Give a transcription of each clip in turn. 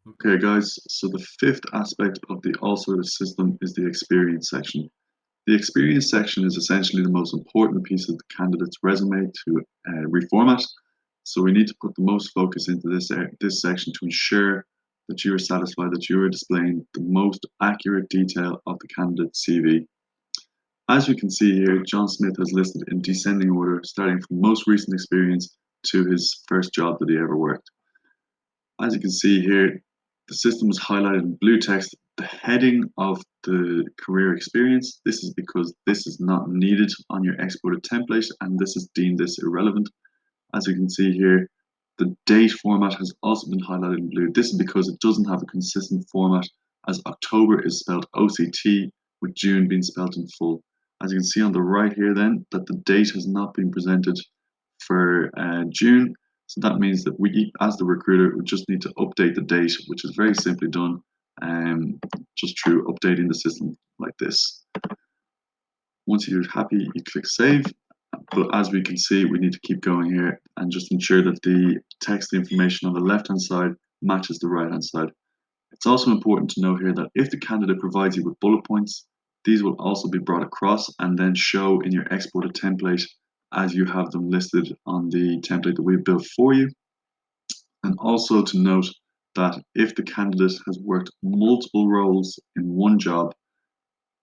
Okay, guys, so the fifth aspect of the Allsorter system is the experience section. The experience section is essentially the most important piece of the candidate's resume to reformat. So we need to put the most focus into this section to ensure that you are satisfied that you are displaying the most accurate detail of the candidate's CV. As you can see here, John Smith has listed in descending order, starting from most recent experience to his first job that he ever worked. As you can see here, the system is highlighted in blue text the heading of the career experience. This is because this is not needed on your exported template and this is deemed this irrelevant. As you can see here, the date format has also been highlighted in blue. This is because it doesn't have a consistent format as October is spelled OCT with June being spelled in full. As you can see on the right here then, that the date has not been presented for June. So that means that we, as the recruiter, we just need to update the date, which is very simply done just through updating the system like this. Once you're happy, you click save. But as we can see, we need to keep going here and just ensure that the text information on the left-hand side matches the right-hand side. It's also important to note here that if the candidate provides you with bullet points, these will also be brought across and then show in your exported template as you have them listed on the template that we've built for you. And also to note that if the candidate has worked multiple roles in one job,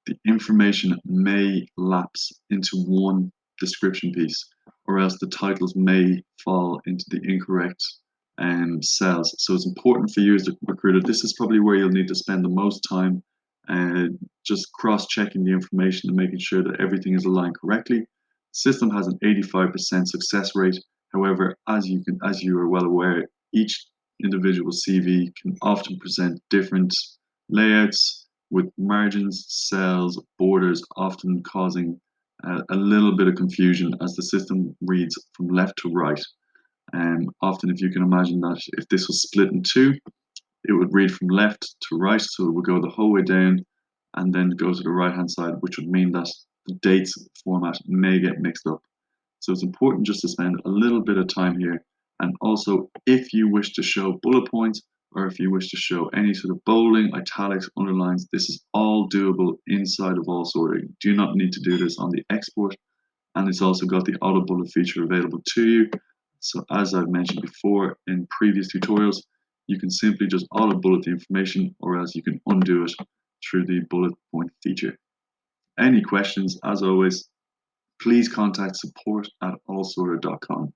the information may lapse into one description piece, or else the titles may fall into the incorrect cells. So it's important for you as a recruiter. This is probably where you'll need to spend the most time just cross-checking the information and making sure that everything is aligned correctly. The system has an 85% success rate. However, as you are well aware, each individual CV can often present different layouts with margins, cells, borders, often causing a little bit of confusion as the system reads from left to right. Often, if you can imagine that if this was split in two, it would read from left to right, so it would go the whole way down and then go to the right hand side, which would mean that the dates format may get mixed up. So it's important just to spend a little bit of time here. And also, if you wish to show bullet points or if you wish to show any sort of bolding, italics, underlines, this is all doable inside of Allsorter. You do not need to do this on the export. And it's also got the auto bullet feature available to you. So as I've mentioned before in previous tutorials, you can simply just auto bullet the information or else you can undo it through the bullet point feature. Any questions, as always, please contact support@allsorter.com.